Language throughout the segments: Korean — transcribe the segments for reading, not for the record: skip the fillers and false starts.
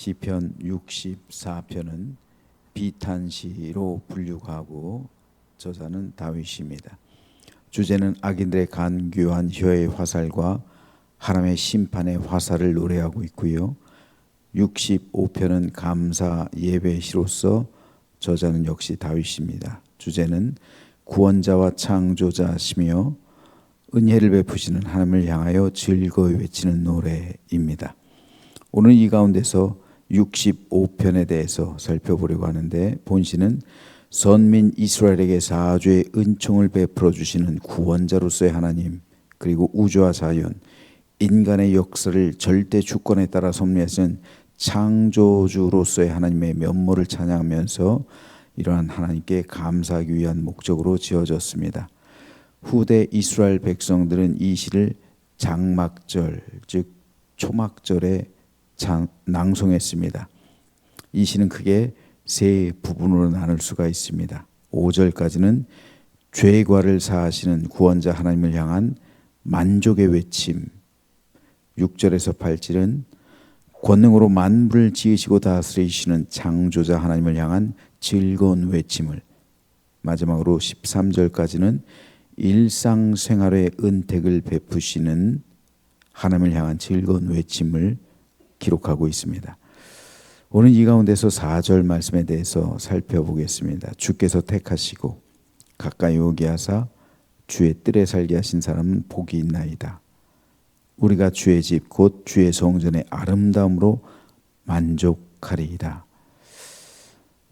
시편 64편은 비탄시로 분류하고 저자는 다윗입니다. 주제는 악인들의 간교한 혀의 화살과 하나님의 심판의 화살을 노래하고 있고요. 65편은 감사 예배시로서 저자는 역시 다윗입니다. 주제는 구원자와 창조자시며 은혜를 베푸시는 하나님을 향하여 즐거이 외치는 노래입니다. 오늘 이 가운데서 65편에 대해서 살펴보려고 하는데, 본시는 선민 이스라엘에게 사주의 은총을 베풀어 주시는 구원자로서의 하나님, 그리고 우주와 자연, 인간의 역사를 절대 주권에 따라 섭리하시는 창조주로서의 하나님의 면모를 찬양하면서 이러한 하나님께 감사하기 위한 목적으로 지어졌습니다. 후대 이스라엘 백성들은 이 시를 장막절, 즉 초막절에 낭송했습니다. 이 시는 크게 세 부분으로 나눌 수가 있습니다. 5절까지는 죄과를 사하시는 구원자 하나님을 향한 만족의 외침, 6절에서 8절은 권능으로 만물을 지으시고 다스리시는 창조자 하나님을 향한 즐거운 외침을, 마지막으로 13절까지는 일상생활의 은택을 베푸시는 하나님을 향한 즐거운 외침을 기록하고 있습니다. 오늘 이 가운데서 4절 말씀에 대해서 살펴보겠습니다. 주께서 택하시고 가까이 오게 하사 주의 뜰에 살게 하신 사람은 복이 있나이다. 우리가 주의 집 곧 주의 성전의 아름다움으로 만족하리이다.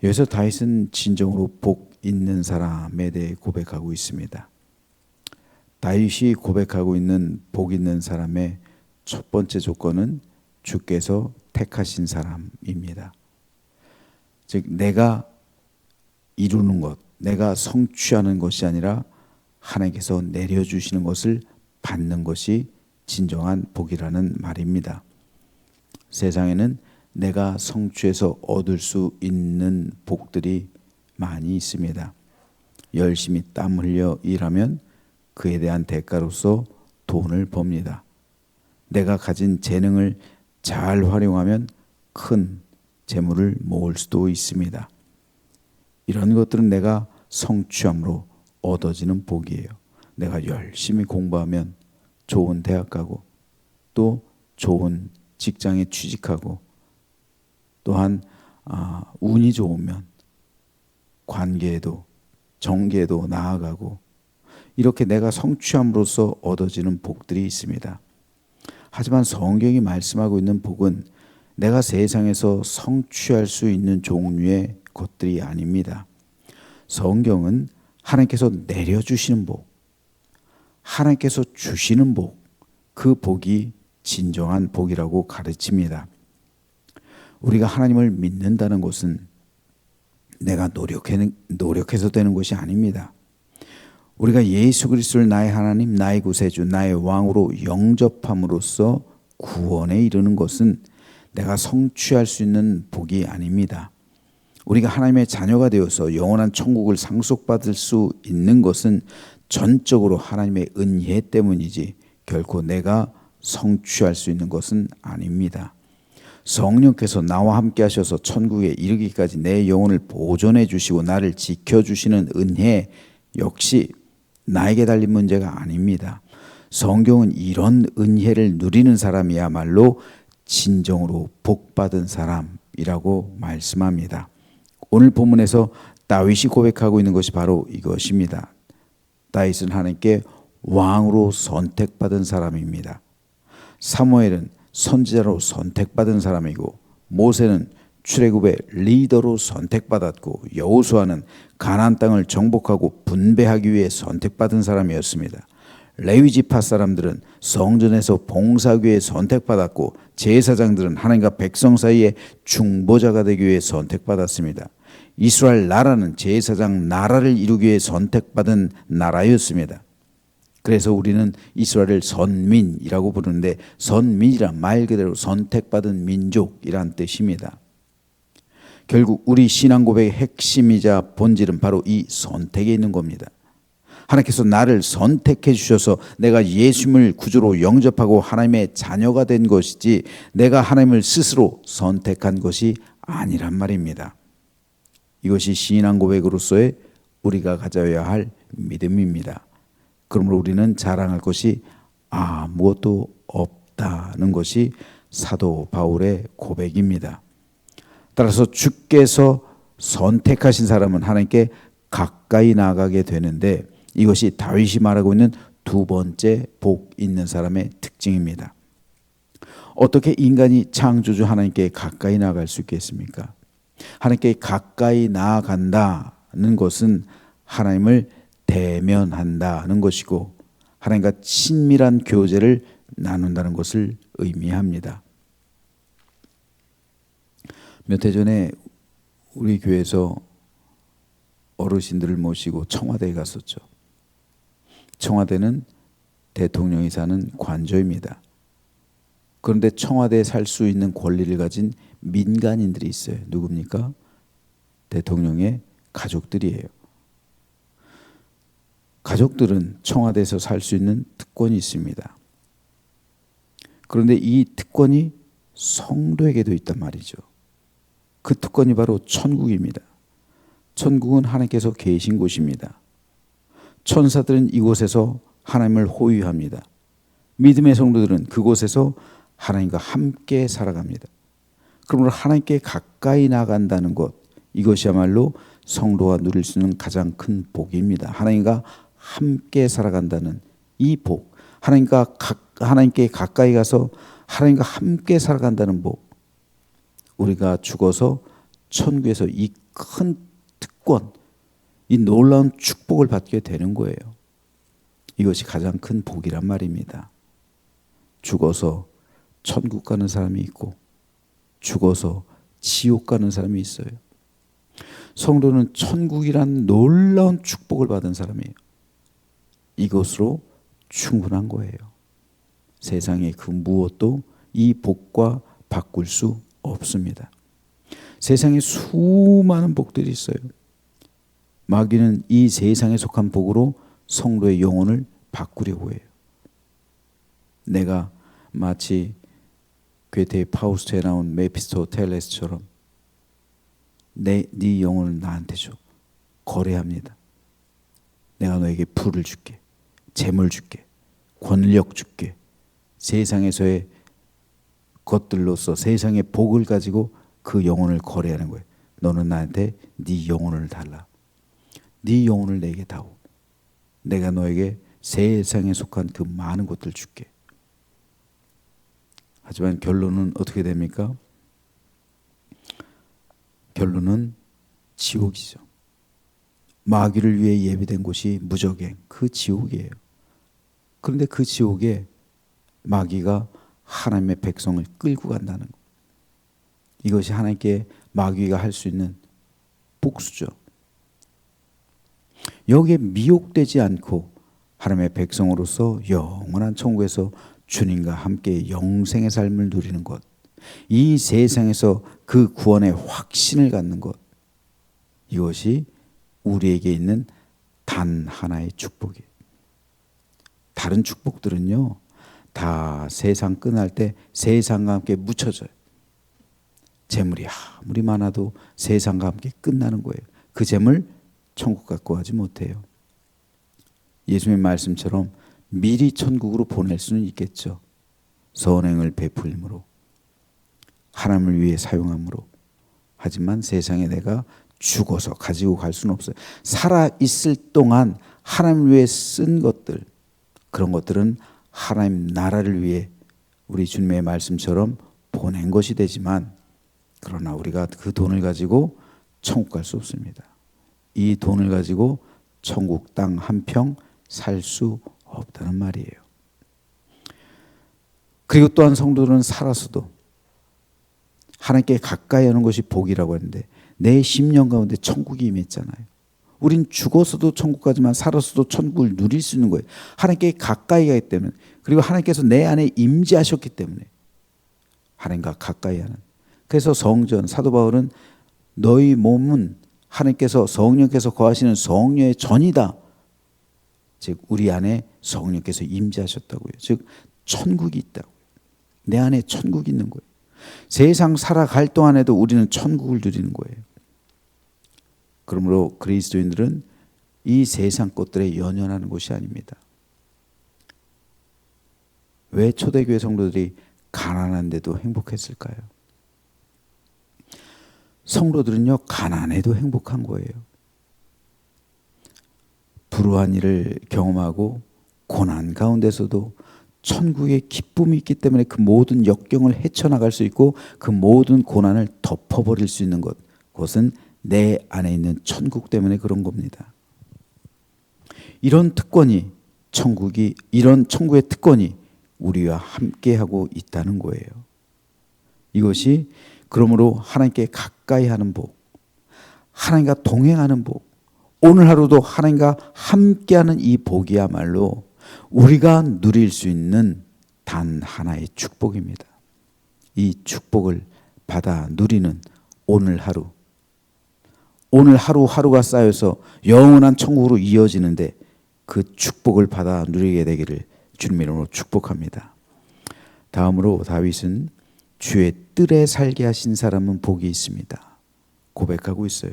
여기서 다윗은 진정으로 복 있는 사람에 대해 고백하고 있습니다. 다윗이 고백하고 있는 복 있는 사람의 첫 번째 조건은 주께서 택하신 사람입니다. 즉 내가 이루는 것, 내가 성취하는 것이 아니라 하나님께서 내려주시는 것을 받는 것이 진정한 복이라는 말입니다. 세상에는 내가 성취해서 얻을 수 있는 복들이 많이 있습니다. 열심히 땀 흘려 일하면 그에 대한 대가로서 돈을 법니다. 내가 가진 재능을 잘 활용하면 큰 재물을 모을 수도 있습니다. 이런 것들은 내가 성취함으로 얻어지는 복이에요. 내가 열심히 공부하면 좋은 대학 가고 또 좋은 직장에 취직하고, 또한 운이 좋으면 관계에도 정계에도 나아가고, 이렇게 내가 성취함으로써 얻어지는 복들이 있습니다. 하지만 성경이 말씀하고 있는 복은 내가 세상에서 성취할 수 있는 종류의 것들이 아닙니다. 성경은 하나님께서 내려주시는 복, 하나님께서 주시는 복, 그 복이 진정한 복이라고 가르칩니다. 우리가 하나님을 믿는다는 것은 내가 노력해서 되는 것이 아닙니다. 우리가 예수 그리스도를 나의 하나님, 나의 구세주, 나의 왕으로 영접함으로써 구원에 이르는 것은 내가 성취할 수 있는 복이 아닙니다. 우리가 하나님의 자녀가 되어서 영원한 천국을 상속받을 수 있는 것은 전적으로 하나님의 은혜 때문이지 결코 내가 성취할 수 있는 것은 아닙니다. 성령께서 나와 함께 하셔서 천국에 이르기까지 내 영혼을 보존해 주시고 나를 지켜주시는 은혜 역시 나에게 달린 문제가 아닙니다. 성경은 이런 은혜를 누리는 사람이야말로 진정으로 복받은 사람이라고 말씀합니다. 오늘 본문에서 다윗이 고백하고 있는 것이 바로 이것입니다. 다윗은 하나님께 왕으로 선택받은 사람입니다. 사무엘은 선지자로 선택받은 사람이고, 모세는 출애굽의 리더로 선택받았고, 여호수아는 가나안 땅을 정복하고 분배하기 위해 선택받은 사람이었습니다. 레위 지파 사람들은 성전에서 봉사하기 위해 선택받았고, 제사장들은 하나님과 백성 사이에 중보자가 되기 위해 선택받았습니다. 이스라엘 나라는 제사장 나라를 이루기 위해 선택받은 나라였습니다. 그래서 우리는 이스라엘을 선민이라고 부르는데, 선민이란 말 그대로 선택받은 민족이란 뜻입니다. 결국 우리 신앙 고백의 핵심이자 본질은 바로 이 선택에 있는 겁니다. 하나님께서 나를 선택해 주셔서 내가 예수님을 구주로 영접하고 하나님의 자녀가 된 것이지 내가 하나님을 스스로 선택한 것이 아니란 말입니다. 이것이 신앙 고백으로서의 우리가 가져야 할 믿음입니다. 그러므로 우리는 자랑할 것이 아무것도 없다는 것이 사도 바울의 고백입니다. 따라서 주께서 선택하신 사람은 하나님께 가까이 나가게 되는데 이것이 다윗이 말하고 있는 두 번째 복 있는 사람의 특징입니다. 어떻게 인간이 창조주 하나님께 가까이 나아갈 수 있겠습니까? 하나님께 가까이 나아간다는 것은 하나님을 대면한다는 것이고 하나님과 친밀한 교제를 나눈다는 것을 의미합니다. 몇 해 전에 우리 교회에서 어르신들을 모시고 청와대에 갔었죠. 청와대는 대통령이 사는 관저입니다. 그런데 청와대에 살 수 있는 권리를 가진 민간인들이 있어요. 누굽니까? 대통령의 가족들이에요. 가족들은 청와대에서 살 수 있는 특권이 있습니다. 그런데 이 특권이 성도에게도 있단 말이죠. 그 특권이 바로 천국입니다. 천국은 하나님께서 계신 곳입니다. 천사들은 이곳에서 하나님을 호위합니다. 믿음의 성도들은 그곳에서 하나님과 함께 살아갑니다. 그러므로 하나님께 가까이 나간다는 것, 이것이야말로 성도가 누릴 수 있는 가장 큰 복입니다. 하나님과 함께 살아간다는 이 복, 하나님께 가까이 가서 하나님과 함께 살아간다는 복, 우리가 죽어서 천국에서 이 큰 특권, 이 놀라운 축복을 받게 되는 거예요. 이것이 가장 큰 복이란 말입니다. 죽어서 천국 가는 사람이 있고 죽어서 지옥 가는 사람이 있어요. 성도는 천국이란 놀라운 축복을 받은 사람이에요. 이것으로 충분한 거예요. 세상의 그 무엇도 이 복과 바꿀 수 없습니다. 세상에 수많은 복들이 있어요. 마귀는 이 세상에 속한 복으로 성도의 영혼을 바꾸려고 해요. 내가 마치 괴테의 파우스트에 나온 메피스토텔레스처럼 네 영혼을 나한테 줘. 거래합니다. 내가 너에게 부를 줄게. 재물 줄게. 권력 줄게. 세상에서의 것들로서 세상의 복을 가지고 그 영혼을 거래하는 거예요. 너는 나한테 네 영혼을 달라. 네 영혼을 내게 다오. 내가 너에게 세상에 속한 그 많은 것들 줄게. 하지만 결론은 어떻게 됩니까? 결론은 지옥이죠. 마귀를 위해 예비된 곳이 무저갱, 그 지옥이에요. 그런데 그 지옥에 마귀가 하나님의 백성을 끌고 간다는 것. 이것이 하나님께 마귀가 할 수 있는 복수죠. 여기에 미혹되지 않고 하나님의 백성으로서 영원한 천국에서 주님과 함께 영생의 삶을 누리는 것, 이 세상에서 그 구원의 확신을 갖는 것, 이것이 우리에게 있는 단 하나의 축복이에요. 다른 축복들은요, 다 세상 끝날 때 세상과 함께 묻혀져요. 재물이 아무리 많아도 세상과 함께 끝나는 거예요. 그 재물 천국 갖고 가지 못해요. 예수님의 말씀처럼 미리 천국으로 보낼 수는 있겠죠. 선행을 베풀므로, 하나님을 위해 사용함으로. 하지만 세상에 내가 죽어서 가지고 갈 수는 없어요. 살아있을 동안 하나님을 위해 쓴 것들, 그런 것들은 하나님 나라를 위해 우리 주님의 말씀처럼 보낸 것이 되지만, 그러나 우리가 그 돈을 가지고 천국 갈 수 없습니다. 이 돈을 가지고 천국 땅 한 평 살 수 없다는 말이에요. 그리고 또한 성도들은 살아서도 하나님께 가까이 하는 것이 복이라고 하는데, 내 심령 가운데 천국이 임했잖아요. 우린 죽어서도 천국 가지만 살아서도 천국을 누릴 수 있는 거예요. 하나님께 가까이 가기 때문에, 그리고 하나님께서 내 안에 임재하셨기 때문에 하나님과 가까이 하는. 그래서 성전, 사도 바울은 너희 몸은 하나님께서 성령께서 거하시는 성녀의 전이다. 즉 우리 안에 성령께서 임재하셨다고요. 즉 천국이 있다고요. 내 안에 천국이 있는 거예요. 세상 살아갈 동안에도 우리는 천국을 누리는 거예요. 그러므로 그리스도인들은 이 세상 것들에 연연하는 것이 아닙니다. 왜 초대교회 성도들이 가난한데도 행복했을까요? 성도들은요, 가난해도 행복한 거예요. 불우한 일을 경험하고 고난 가운데서도 천국의 기쁨이 있기 때문에 그 모든 역경을 헤쳐나갈 수 있고 그 모든 고난을 덮어버릴 수 있는 것, 그것은 내 안에 있는 천국 때문에 그런 겁니다. 이런 특권이 이런 천국의 특권이 우리와 함께하고 있다는 거예요. 이것이 그러므로 하나님께 가까이 하는 복, 하나님과 동행하는 복, 오늘 하루도 하나님과 함께하는 이 복이야말로 우리가 누릴 수 있는 단 하나의 축복입니다. 이 축복을 받아 누리는 오늘 하루하루가 쌓여서 영원한 천국으로 이어지는데 그 축복을 받아 누리게 되기를 주님 이름으로 축복합니다. 다음으로 다윗은 주의 뜰에 살게 하신 사람은 복이 있습니다. 고백하고 있어요.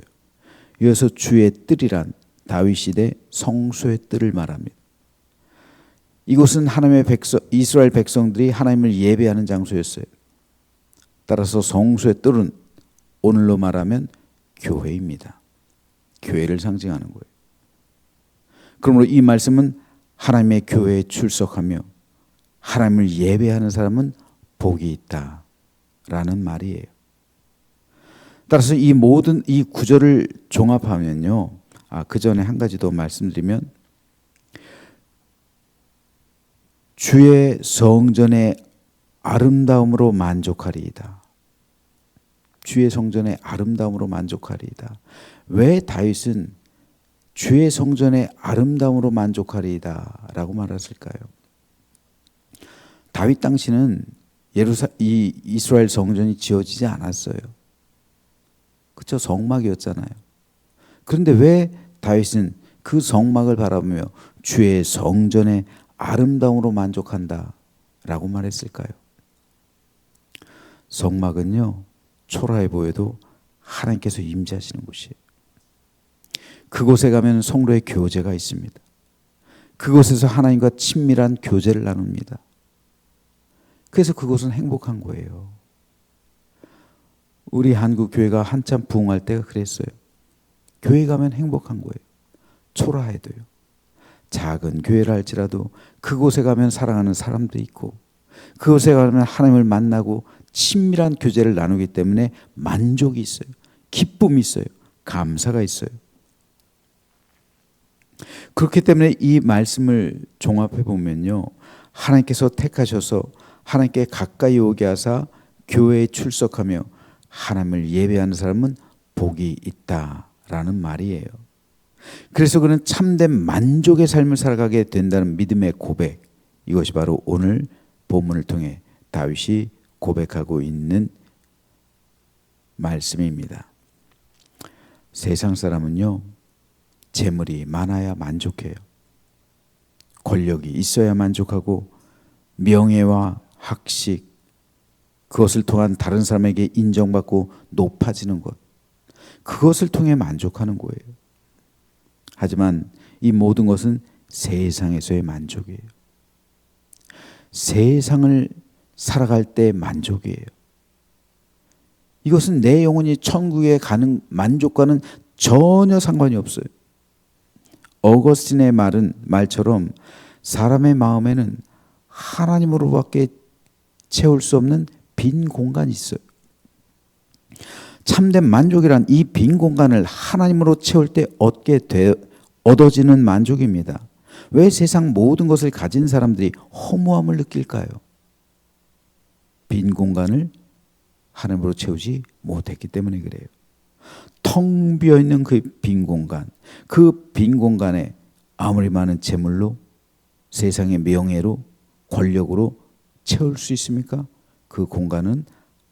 이어서 주의 뜰이란 다윗 시대 성소의 뜰을 말합니다. 이곳은 하나님의 이스라엘 백성들이 하나님을 예배하는 장소였어요. 따라서 성소의 뜰은 오늘로 말하면 교회입니다. 교회를 상징하는 거예요. 그러므로 이 말씀은 하나님의 교회에 출석하며 하나님을 예배하는 사람은 복이 있다라는 말이에요. 따라서 이 모든 이 구절을 종합하면요, 그 전에 한 가지 더 말씀드리면 주의 성전의 아름다움으로 만족하리이다. 주의 성전의 아름다움으로 만족하리이다. 왜 다윗은 주의 성전의 아름다움으로 만족하리이다 라고 말했을까요? 다윗 당시는 이 이스라엘 성전이 지어지지 않았어요. 그렇죠? 성막이었잖아요. 그런데 왜 다윗은 그 성막을 바라보며 주의 성전의 아름다움으로 만족한다 라고 말했을까요? 성막은요, 초라해 보여도 하나님께서 임재하시는 곳이에요. 그곳에 가면 성도의 교제가 있습니다. 그곳에서 하나님과 친밀한 교제를 나눕니다. 그래서 그곳은 행복한 거예요. 우리 한국 교회가 한참 부흥할 때가 그랬어요. 교회 가면 행복한 거예요. 초라해도요. 작은 교회라 할지라도 그곳에 가면 사랑하는 사람도 있고 그곳에 가면 하나님을 만나고 친밀한 교제를 나누기 때문에 만족이 있어요. 기쁨이 있어요. 감사가 있어요. 그렇기 때문에 이 말씀을 종합해 보면요, 하나님께서 택하셔서 하나님께 가까이 오게 하사 교회에 출석하며 하나님을 예배하는 사람은 복이 있다라는 말이에요. 그래서 그는 참된 만족의 삶을 살아가게 된다는 믿음의 고백, 이것이 바로 오늘 본문을 통해 다윗이 고백하고 있는 말씀입니다. 세상 사람은요, 재물이 많아야 만족해요. 권력이 있어야 만족하고 명예와 학식, 그것을 통한 다른 사람에게 인정받고 높아지는 것, 그것을 통해 만족하는 거예요. 하지만 이 모든 것은 세상에서의 만족이에요. 세상을 살아갈 때 만족이에요. 이것은 내 영혼이 천국에 가는 만족과는 전혀 상관이 없어요. 어거스틴의 말처럼 사람의 마음에는 하나님으로밖에 채울 수 없는 빈 공간이 있어요. 참된 만족이란 이 빈 공간을 하나님으로 채울 때 얻어지는 만족입니다. 왜 세상 모든 것을 가진 사람들이 허무함을 느낄까요? 빈 공간을 하나님으로 채우지 못했기 때문에 그래요. 텅 비어있는 그 빈 공간, 그 빈 공간에 아무리 많은 재물로, 세상의 명예로, 권력으로 채울 수 있습니까? 그 공간은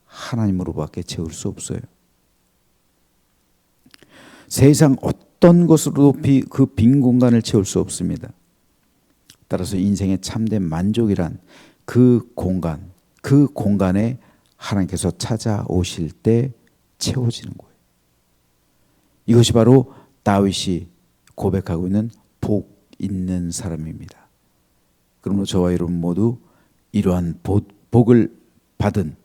하나님으로밖에 채울 수 없어요. 세상 어떤 것으로도 그 빈 공간을 채울 수 없습니다. 따라서 인생의 참된 만족이란 그 공간에 하나님께서 찾아오실 때 채워지는 거예요. 이것이 바로 다윗이 고백하고 있는 복 있는 사람입니다. 그러므로 저와 여러분 모두 이러한 복을 받은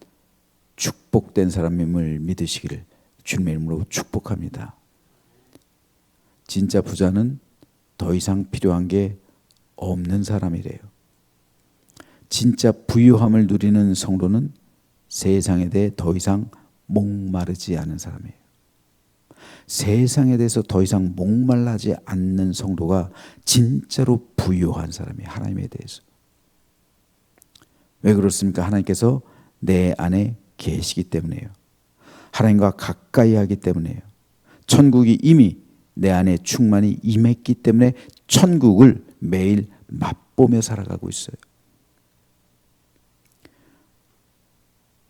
축복된 사람임을 믿으시기를 주님의 이름으로 축복합니다. 진짜 부자는 더 이상 필요한 게 없는 사람이래요. 진짜 부유함을 누리는 성도는 세상에 대해 더 이상 목마르지 않은 사람이에요. 세상에 대해서 더 이상 목말라지 않는 성도가 진짜로 부유한 사람이에요. 하나님에 대해서. 왜 그렇습니까? 하나님께서 내 안에 계시기 때문에요. 하나님과 가까이 하기 때문에요. 천국이 이미 내 안에 충만히 임했기 때문에 천국을 매일 맛보며 살아가고 있어요.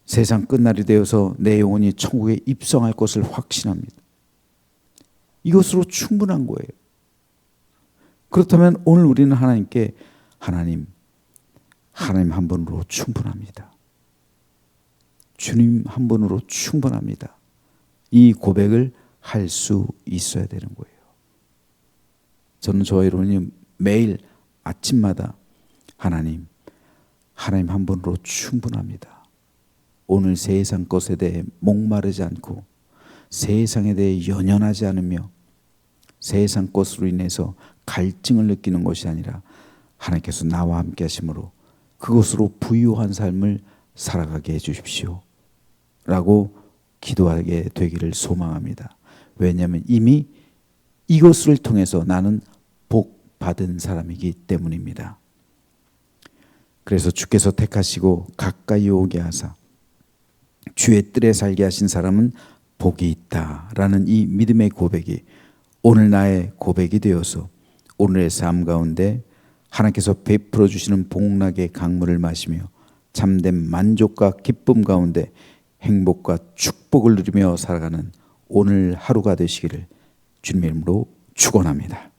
세상 끝날이 되어서 내 영혼이 천국에 입성할 것을 확신합니다. 이것으로 충분한 거예요. 그렇다면 오늘 우리는 하나님께 하나님 한 분으로 충분합니다. 주님 한 분으로 충분합니다. 이 고백을 할 수 있어야 되는 거예요. 저는 저와 여러분이 매일 아침마다 하나님 한 분으로 충분합니다. 오늘 세상 것에 대해 목마르지 않고 세상에 대해 연연하지 않으며 세상 것으로 인해서 갈증을 느끼는 것이 아니라 하나님께서 나와 함께 하심으로 그것으로 부유한 삶을 살아가게 해 주십시오 라고 기도하게 되기를 소망합니다. 왜냐하면 이미 이것을 통해서 나는 복 받은 사람이기 때문입니다. 그래서 주께서 택하시고 가까이 오게 하사 주의 뜰에 살게 하신 사람은 복이 있다라는 이 믿음의 고백이 오늘 나의 고백이 되어서 오늘의 삶 가운데 하나님께서 베풀어 주시는 복락의 강물을 마시며 참된 만족과 기쁨 가운데 행복과 축복을 누리며 살아가는 오늘 하루가 되시기를 주님의 이름으로 축원합니다.